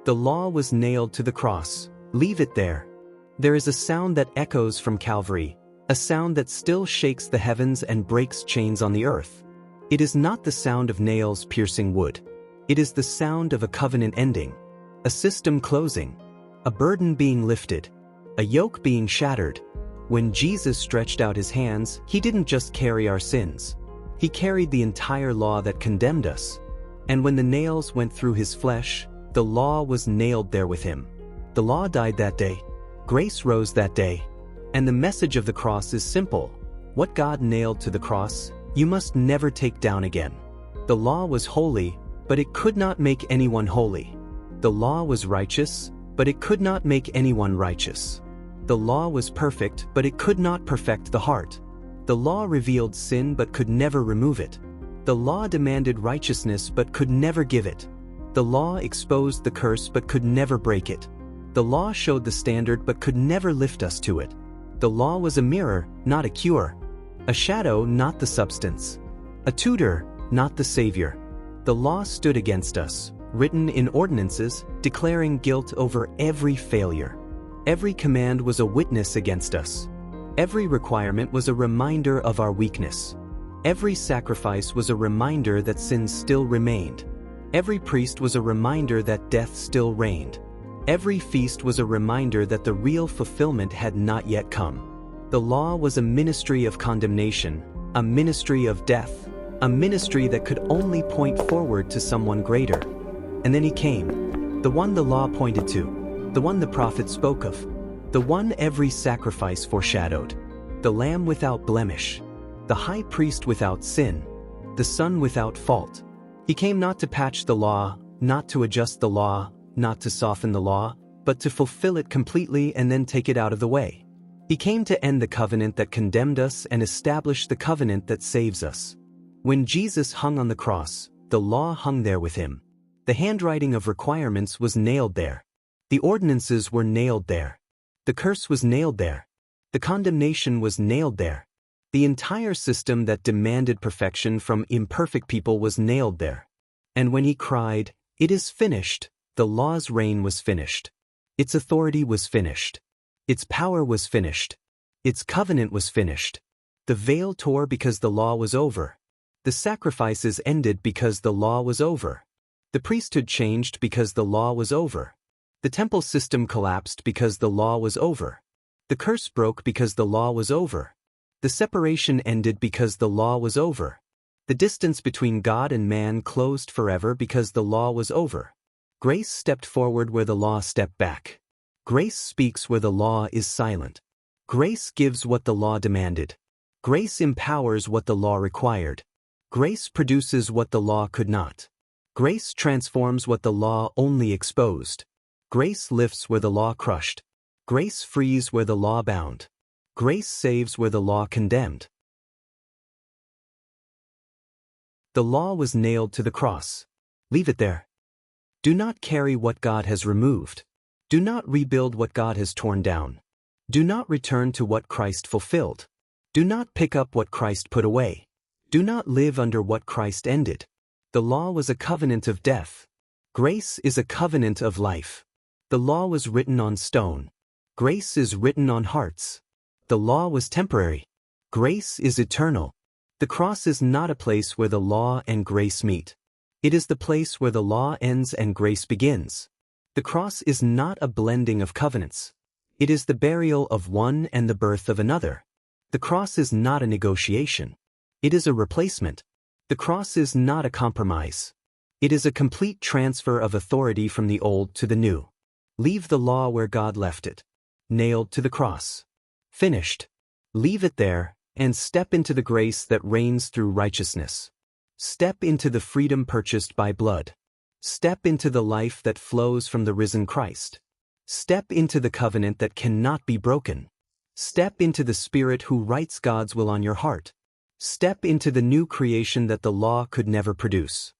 The law was nailed to the cross. Leave it there. There is a sound that echoes from Calvary, a sound that still shakes the heavens and breaks chains on the earth. It is not the sound of nails piercing wood. It is the sound of a covenant ending, a system closing, a burden being lifted, a yoke being shattered. When Jesus stretched out his hands, he didn't just carry our sins. He carried the entire law that condemned us. And when the nails went through his flesh, the law was nailed there with him. The law died that day. Grace rose that day. And the message of the cross is simple. What God nailed to the cross, you must never take down again. The law was holy, but it could not make anyone holy. The law was righteous, but it could not make anyone righteous. The law was perfect, but it could not perfect the heart. The law revealed sin but could never remove it. The law demanded righteousness but could never give it. The law exposed the curse but could never break it. The law showed the standard but could never lift us to it. The law was a mirror, not a cure. A shadow, not the substance. A tutor, not the savior. The law stood against us, written in ordinances, declaring guilt over every failure. Every command was a witness against us. Every requirement was a reminder of our weakness. Every sacrifice was a reminder that sin still remained. Every priest was a reminder that death still reigned. Every feast was a reminder that the real fulfillment had not yet come. The law was a ministry of condemnation, a ministry of death, a ministry that could only point forward to someone greater. And then he came, the one the law pointed to, the one the prophet spoke of, the one every sacrifice foreshadowed, the Lamb without blemish, the high priest without sin, the Son without fault. He came not to patch the law, not to adjust the law, not to soften the law, but to fulfill it completely and then take it out of the way. He came to end the covenant that condemned us and establish the covenant that saves us. When Jesus hung on the cross, the law hung there with him. The handwriting of requirements was nailed there. The ordinances were nailed there. The curse was nailed there. The condemnation was nailed there. The entire system that demanded perfection from imperfect people was nailed there. And when he cried, "It is finished," the law's reign was finished. Its authority was finished. Its power was finished. Its covenant was finished. The veil tore because the law was over. The sacrifices ended because the law was over. The priesthood changed because the law was over. The temple system collapsed because the law was over. The curse broke because the law was over. The separation ended because the law was over. The distance between God and man closed forever because the law was over. Grace stepped forward where the law stepped back. Grace speaks where the law is silent. Grace gives what the law demanded. Grace empowers what the law required. Grace produces what the law could not. Grace transforms what the law only exposed. Grace lifts where the law crushed. Grace frees where the law bound. Grace saves where the law condemned. The law was nailed to the cross. Leave it there. Do not carry what God has removed. Do not rebuild what God has torn down. Do not return to what Christ fulfilled. Do not pick up what Christ put away. Do not live under what Christ ended. The law was a covenant of death. Grace is a covenant of life. The law was written on stone. Grace is written on hearts. The law was temporary. Grace is eternal. The cross is not a place where the law and grace meet. It is the place where the law ends and grace begins. The cross is not a blending of covenants. It is the burial of one and the birth of another. The cross is not a negotiation. It is a replacement. The cross is not a compromise. It is a complete transfer of authority from the old to the new. Leave the law where God left it. Nailed to the cross. Finished. Leave it there, and step into the grace that reigns through righteousness. Step into the freedom purchased by blood. Step into the life that flows from the risen Christ. Step into the covenant that cannot be broken. Step into the Spirit who writes God's will on your heart. Step into the new creation that the law could never produce.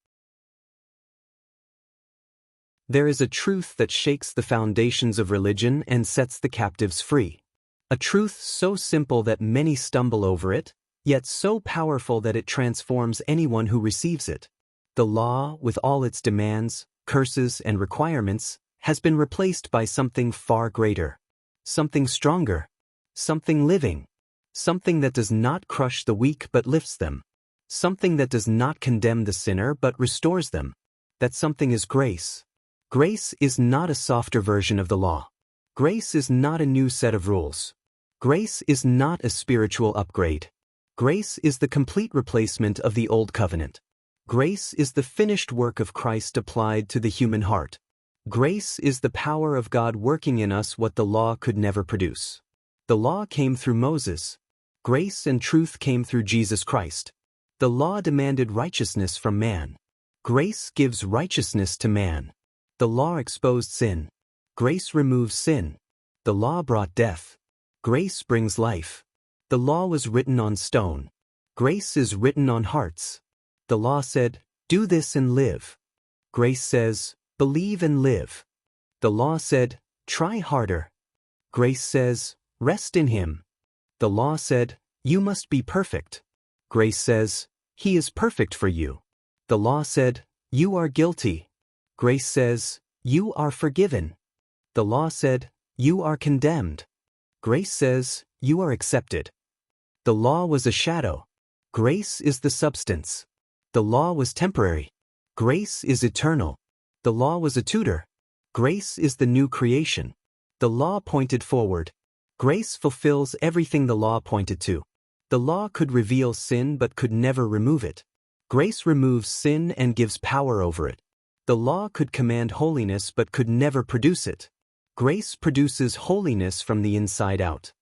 There is a truth that shakes the foundations of religion and sets the captives free. A truth so simple that many stumble over it, yet so powerful that it transforms anyone who receives it. The law, with all its demands, curses, and requirements, has been replaced by something far greater, something stronger, something living, something that does not crush the weak but lifts them, something that does not condemn the sinner but restores them. That something is grace. Grace is not a softer version of the law. Grace is not a new set of rules. Grace is not a spiritual upgrade. Grace is the complete replacement of the old covenant. Grace is the finished work of Christ applied to the human heart. Grace is the power of God working in us what the law could never produce. The law came through Moses. Grace and truth came through Jesus Christ. The law demanded righteousness from man. Grace gives righteousness to man. The law exposed sin. Grace removes sin. The law brought death. Grace brings life. The law was written on stone. Grace is written on hearts. The law said, "Do this and live." Grace says, "Believe and live." The law said, "Try harder." Grace says, "Rest in Him." The law said, "You must be perfect." Grace says, "He is perfect for you." The law said, "You are guilty." Grace says, "You are forgiven." The law said, "You are condemned." Grace says, "You are accepted." The law was a shadow. Grace is the substance. The law was temporary. Grace is eternal. The law was a tutor. Grace is the new creation. The law pointed forward. Grace fulfills everything the law pointed to. The law could reveal sin but could never remove it. Grace removes sin and gives power over it. The law could command holiness but could never produce it. Grace produces holiness from the inside out.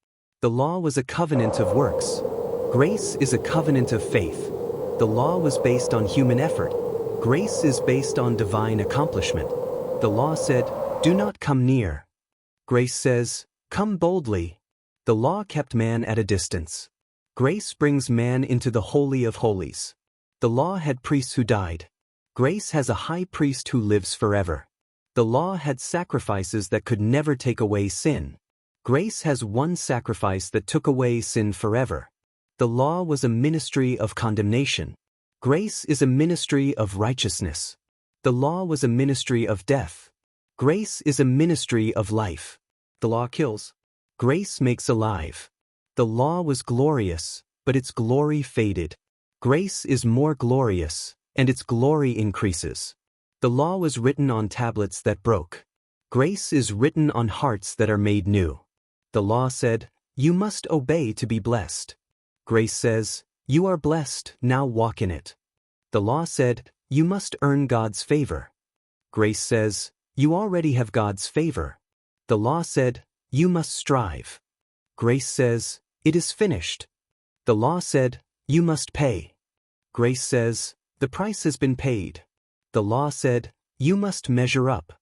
The law was a covenant of works. Grace is a covenant of faith. The law was based on human effort. Grace is based on divine accomplishment. The law said, "Do not come near." Grace says, "Come boldly." The law kept man at a distance. Grace brings man into the Holy of Holies. The law had priests who died. Grace has a high priest who lives forever. The law had sacrifices that could never take away sin. Grace has one sacrifice that took away sin forever. The law was a ministry of condemnation. Grace is a ministry of righteousness. The law was a ministry of death. Grace is a ministry of life. The law kills. Grace makes alive. The law was glorious, but its glory faded. Grace is more glorious, and its glory increases. The law was written on tablets that broke. Grace is written on hearts that are made new. The law said, "You must obey to be blessed." Grace says, "You are blessed, now walk in it." The law said, "You must earn God's favor." Grace says, "You already have God's favor." The law said, "You must strive." Grace says, "It is finished." The law said, "You must pay." Grace says, "The price has been paid." The law said, "You must measure up."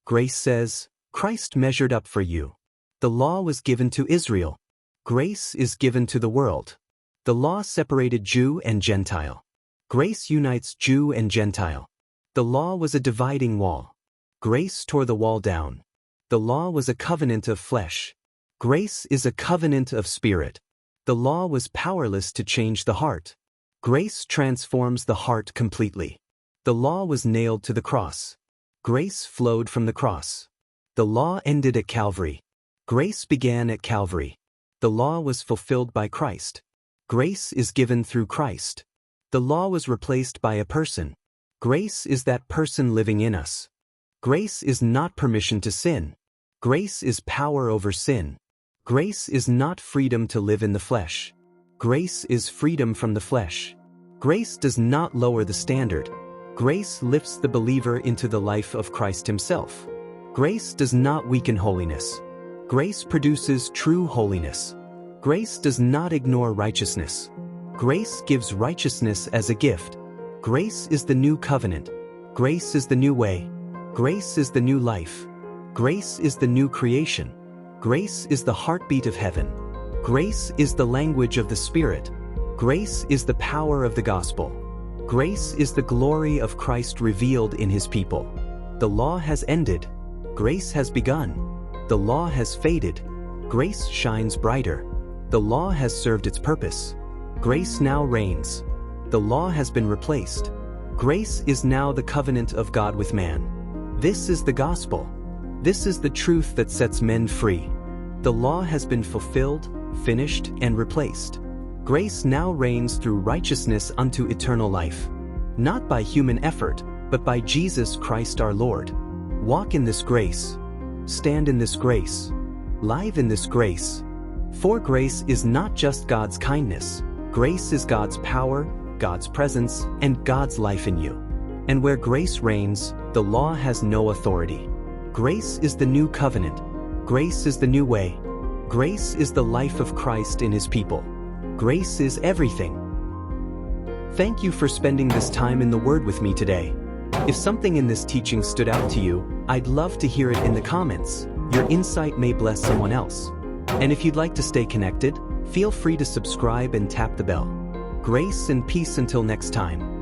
Grace says, "Christ measured up for you." The law was given to Israel. Grace is given to the world. The law separated Jew and Gentile. Grace unites Jew and Gentile. The law was a dividing wall. Grace tore the wall down. The law was a covenant of flesh. Grace is a covenant of spirit. The law was powerless to change the heart. Grace transforms the heart completely. The law was nailed to the cross. Grace flowed from the cross. The law ended at Calvary. Grace began at Calvary. The law was fulfilled by Christ. Grace is given through Christ. The law was replaced by a person. Grace is that person living in us. Grace is not permission to sin. Grace is power over sin. Grace is not freedom to live in the flesh. Grace is freedom from the flesh. Grace does not lower the standard. Grace lifts the believer into the life of Christ Himself. Grace does not weaken holiness. Grace produces true holiness. Grace does not ignore righteousness. Grace gives righteousness as a gift. Grace is the new covenant. Grace is the new way. Grace is the new life. Grace is the new creation. Grace is the heartbeat of heaven. Grace is the language of the Spirit. Grace is the power of the gospel. Grace is the glory of Christ revealed in His people. The law has ended. Grace has begun. The law has faded. Grace shines brighter. The law has served its purpose. Grace now reigns. The law has been replaced. Grace is now the covenant of God with man. This is the gospel. This is the truth that sets men free. The law has been fulfilled, finished, and replaced. Grace now reigns through righteousness unto eternal life. Not by human effort, but by Jesus Christ our Lord. Walk in this grace. Stand in this grace. Live in this grace. For grace is not just God's kindness. Grace is God's power, God's presence, and God's life in you. And where grace reigns, the law has no authority. Grace is the new covenant. Grace is the new way. Grace is the life of Christ in His people. Grace is everything. Thank you for spending this time in the Word with me today. If something in this teaching stood out to you, I'd love to hear it in the comments. Your insight may bless someone else. And if you'd like to stay connected, feel free to subscribe and tap the bell. Grace and peace until next time.